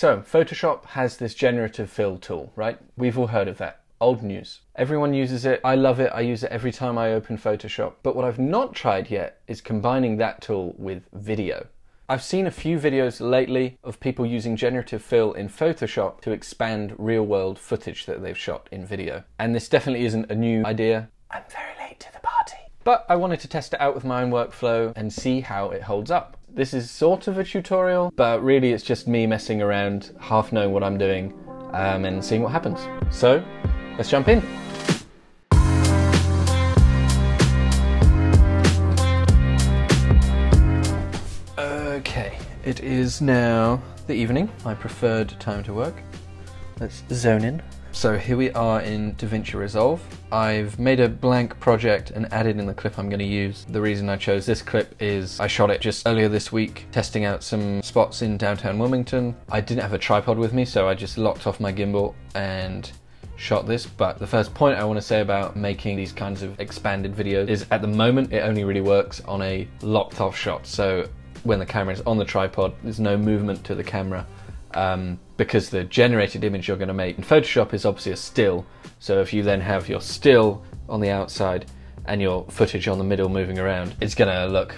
So Photoshop has this generative fill tool, right? We've all heard of that. Old news. Everyone uses it. I love it. I use it every time I open Photoshop. But what I've not tried yet is combining that tool with video. I've seen a few videos lately of people using generative fill in Photoshop to expand real-world footage that they've shot in video. And this definitely isn't a new idea. I'm very late to the party. But I wanted to test it out with my own workflow and see how it holds up. This is sort of a tutorial, but really it's just me messing around, half knowing what I'm doing, and seeing what happens. So, let's jump in. Okay, it is now the evening, my preferred time to work. Let's zone in. So here we are in DaVinci Resolve. I've made a blank project and added in the clip I'm going to use. The reason I chose this clip is I shot it just earlier this week, testing out some spots in downtown Wilmington. I didn't have a tripod with me, so I just locked off my gimbal and shot this. But the first point I want to say about making these kinds of expanded videos is at the moment it only really works on a locked off shot. So when the camera is on the tripod, there's no movement to the camera. Because the generated image you're going to make in Photoshop is obviously a still. So if you then have your still on the outside and your footage on the middle moving around, it's going to look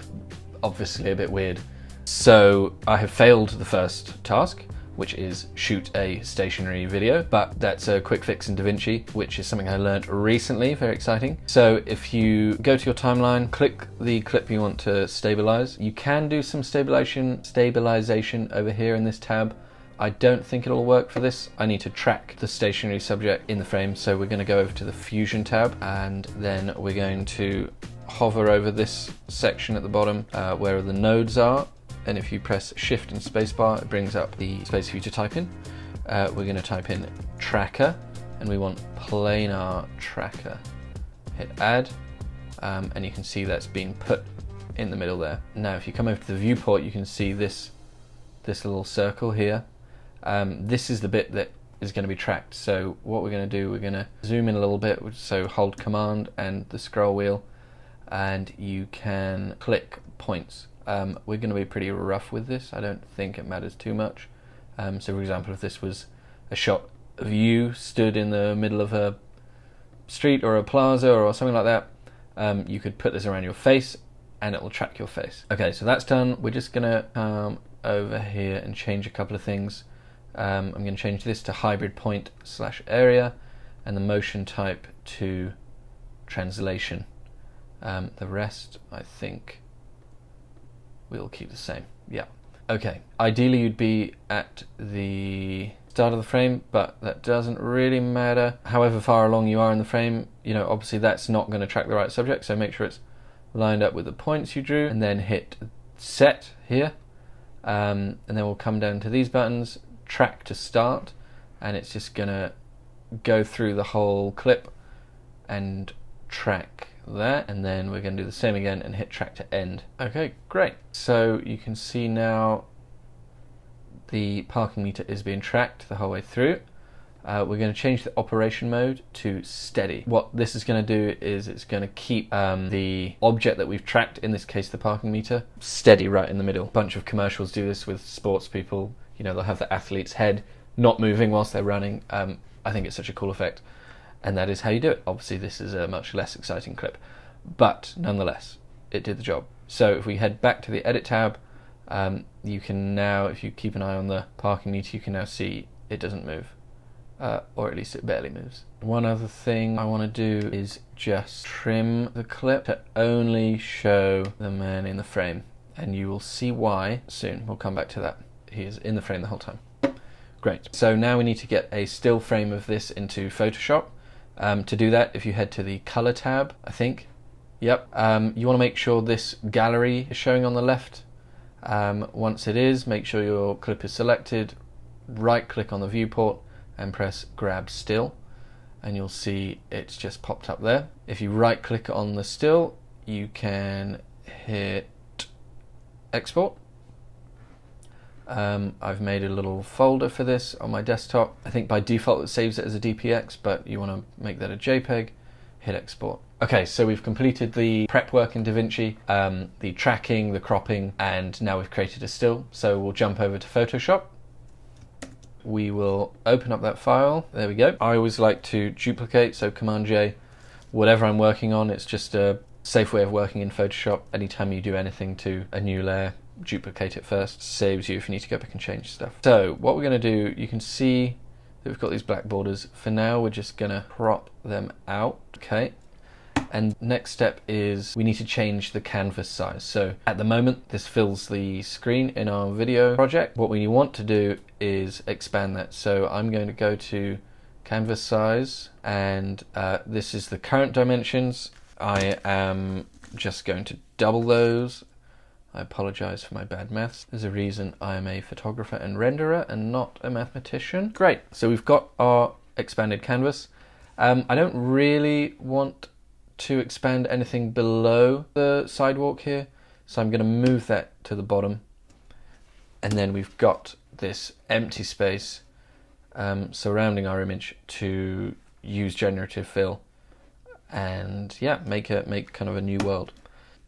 obviously a bit weird. So I have failed the first task, which is shoot a stationary video, but that's a quick fix in DaVinci, which is something I learned recently, very exciting. So if you go to your timeline, click the clip you want to stabilize. You can do some stabilization over here in this tab. I don't think it'll work for this. I need to track the stationary subject in the frame, so we're going to go over to the Fusion tab, and then we're going to hover over this section at the bottom where the nodes are, and if you press Shift and Spacebar, it brings up the space for you to type in. We're going to type in tracker, and we want planar tracker. Hit Add, and you can see that's being put in the middle there. Now if you come over to the viewport, you can see this little circle here. This is the bit that is going to be tracked. So what we're going to do, we're going to zoom in a little bit, so hold Command and the scroll wheel, and you can click points. We're going to be pretty rough with this. I don't think it matters too much. So for example, if this was a shot of you stood in the middle of a street or a plaza or something like that, you could put this around your face and it will track your face. Okay, so that's done. We're just going to come over here and change a couple of things. I'm going to change this to hybrid point / area and the motion type to translation. The rest I think we'll keep the same. Yeah. Okay. Ideally you'd be at the start of the frame, but that doesn't really matter. However far along you are in the frame, you know, obviously that's not going to track the right subject, so make sure it's lined up with the points you drew, and then hit set here. And then we'll come down to these buttons, track to start, and it's just gonna go through the whole clip and track that, and then we're going to do the same again and hit track to end. Okay, great. So you can see now the parking meter is being tracked the whole way through. We're going to change the operation mode to steady. What this is going to do is it's going to keep the object that we've tracked, in this case the parking meter, steady right in the middle. A bunch of commercials do this with sports people. You know, they'll have the athlete's head not moving whilst they're running. I think it's such a cool effect, and that is how you do it. Obviously this is a much less exciting clip, but nonetheless it did the job. So if we head back to the edit tab, you can now, if you keep an eye on the parking meter, you can now see it doesn't move. Or at least it barely moves. One other thing I want to do is just trim the clip to only show the man in the frame, and you will see why soon. We'll come back to that. He is in the frame the whole time. Great. So now we need to get a still frame of this into Photoshop. To do that, if you head to the color tab, I think, yep, you want to make sure this gallery is showing on the left. Once it is, make sure your clip is selected, right click on the viewport and press grab still, and you'll see it's just popped up there. If you right click on the still, you can hit export. I've made a little folder for this on my desktop. I think by default it saves it as a DPX, but you want to make that a JPEG. Hit export. Okay, so we've completed the prep work in DaVinci, the tracking, the cropping, and now we've created a still. So we'll jump over to Photoshop. we will open up that file. There we go. I always like to duplicate, so Command J, whatever I'm working on. It's just a safe way of working in Photoshop. Anytime you do anything to a new layer, duplicate it first. Saves you if you need to go back and change stuff. So what we're going to do, you can see that we've got these black borders. For now, we're just going to crop them out. Okay. And next step is we need to change the canvas size. So at the moment, this fills the screen in our video project. What we want to do is expand that. So I'm going to go to canvas size, and this is the current dimensions. I am just going to double those. I apologize for my bad maths. There's a reason I am a photographer and renderer and not a mathematician. Great, so we've got our expanded canvas. I don't really want to expand anything below the sidewalk here, so I'm going to move that to the bottom, and then we've got this empty space surrounding our image to use generative fill and yeah, make kind of a new world.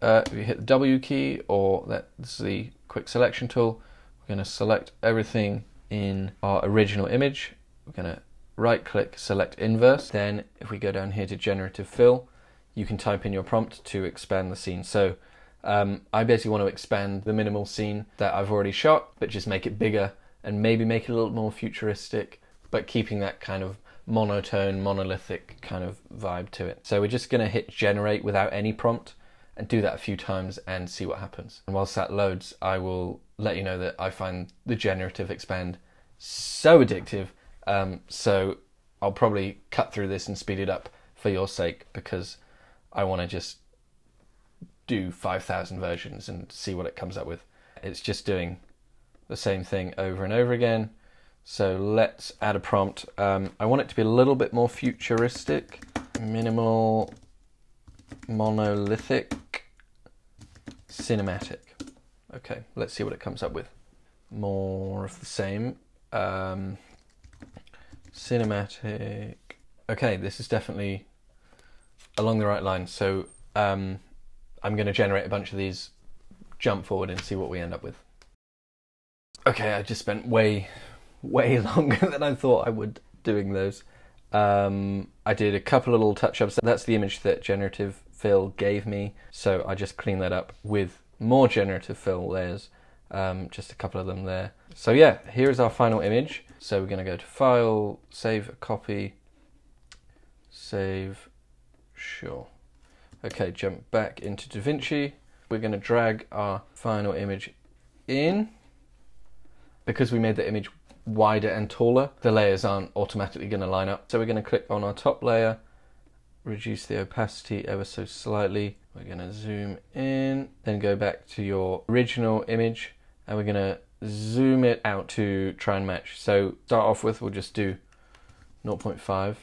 If you hit the W key, or that's the quick selection tool, we're going to select everything in our original image. We're going to right click, select inverse. Then if we go down here to generative fill, you can type in your prompt to expand the scene. So I basically want to expand the minimal scene that I've already shot, but just make it bigger and maybe make it a little more futuristic, but keeping that kind of monotone, monolithic kind of vibe to it. So we're just going to hit generate without any prompt and do that a few times and see what happens. And whilst that loads, I will let you know that I find the generative expand so addictive. So I'll probably cut through this and speed it up for your sake, because I want to just do 5,000 versions and see what it comes up with. It's just doing the same thing over and over again. So let's add a prompt. I want it to be a little bit more futuristic. Minimal, monolithic, cinematic. Okay, let's see what it comes up with. More of the same. Cinematic. Okay, this is definitely along the right line. So I'm going to generate a bunch of these, jump forward and see what we end up with. Okay, I just spent way longer than I thought I would doing those. I did a couple of little touch-ups. That's the image that Generative Fill gave me, so I just cleaned that up with more Generative Fill layers, just a couple of them there. So yeah, here's our final image. So we're going to go to File, Save a Copy, Save, sure. Okay, jump back into DaVinci. We're going to drag our final image in. Because we made the image wider and taller, the layers aren't automatically going to line up. So we're going to click on our top layer, reduce the opacity ever so slightly. We're going to zoom in, then go back to your original image, and we're going to zoom it out to try and match. So start off with, we'll just do 0.5.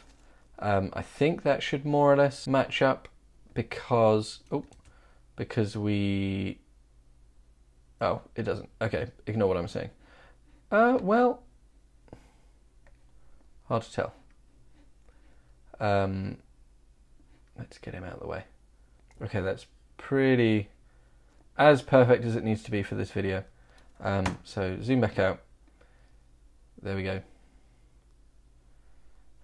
I think that should more or less match up because we... Oh, it doesn't. Okay, ignore what I'm saying. Well, hard to tell. Let's get him out of the way. Okay, that's pretty as perfect as it needs to be for this video. So zoom back out. There we go.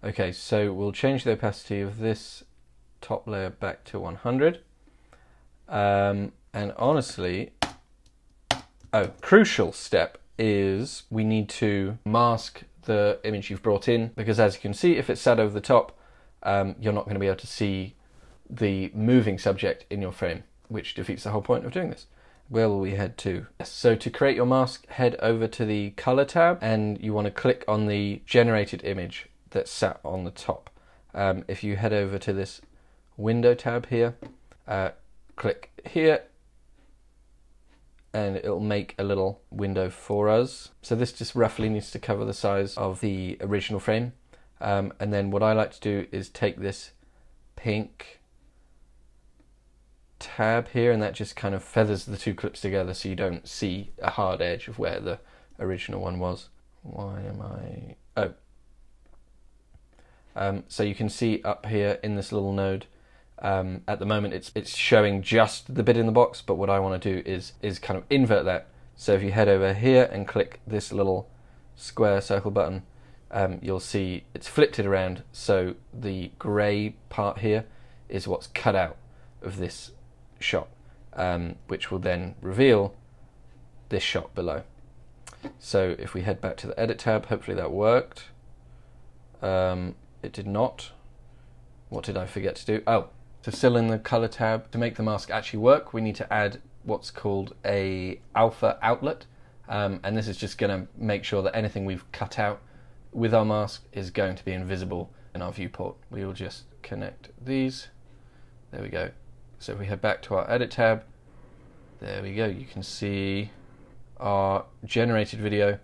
Okay, so we'll change the opacity of this top layer back to 100. And honestly, crucial step is we need to mask the image you've brought in, because as you can see, if it's sat over the top, you're not going to be able to see the moving subject in your frame, which defeats the whole point of doing this. Where will we head to? So to create your mask, head over to the color tab, and you want to click on the generated image that's sat on the top. If you head over to this window tab here, click here, and it'll make a little window for us. So this just roughly needs to cover the size of the original frame. And then what I like to do is take this pink tab here, and that just kind of feathers the two clips together so you don't see a hard edge of where the original one was. Why am I... so you can see up here in this little node, at the moment it's showing just the bit in the box, but what I want to do is kind of invert that. So if you head over here and click this little square circle button, you'll see it's flipped it around, so the grey part here is what's cut out of this shot, which will then reveal this shot below. So if we head back to the edit tab, hopefully that worked. It did not. What did I forget to do? Oh, so still in the color tab, to make the mask actually work, we need to add what's called a alpha outlet, and this is just going to make sure that anything we've cut out with our mask is going to be invisible in our viewport. We will just connect these. There we go. So if we head back to our edit tab, there we go. You can see our generated video.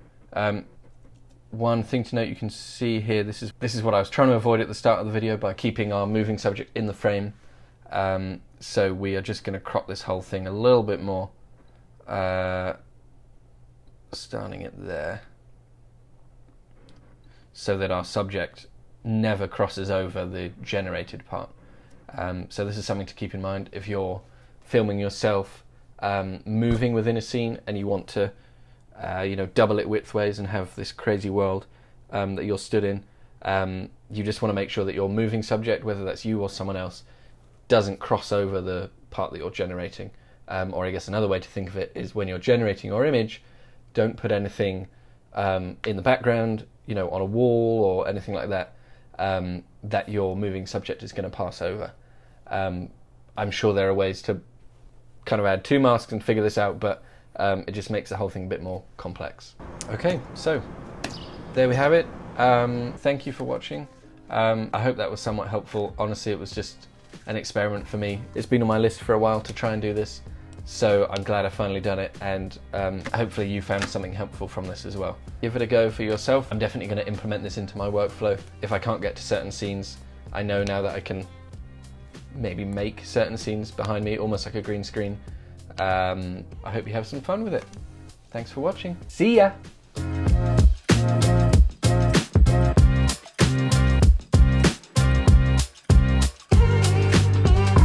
One thing to note, you can see here, this is what I was trying to avoid at the start of the video by keeping our moving subject in the frame. So we are just going to crop this whole thing a little bit more, starting it there, so that our subject never crosses over the generated part. So this is something to keep in mind if you're filming yourself moving within a scene and you want to double it widthways and have this crazy world that you're stood in. You just want to make sure that your moving subject, whether that's you or someone else, doesn't cross over the part that you're generating. Or I guess another way to think of it is when you're generating your image, don't put anything in the background, on a wall or anything like that, that your moving subject is going to pass over. I'm sure there are ways to kind of add two masks and figure this out, but it just makes the whole thing a bit more complex. Okay, so there we have it. Thank you for watching. I hope that was somewhat helpful. Honestly, it was just an experiment for me. It's been on my list for a while to try and do this, so I'm glad I finally done it, and hopefully you found something helpful from this as well. Give it a go for yourself. I'm definitely going to implement this into my workflow. If I can't get to certain scenes, I know now that I can maybe make certain scenes behind me almost like a green screen. I hope you have some fun with it. Thanks for watching. See ya!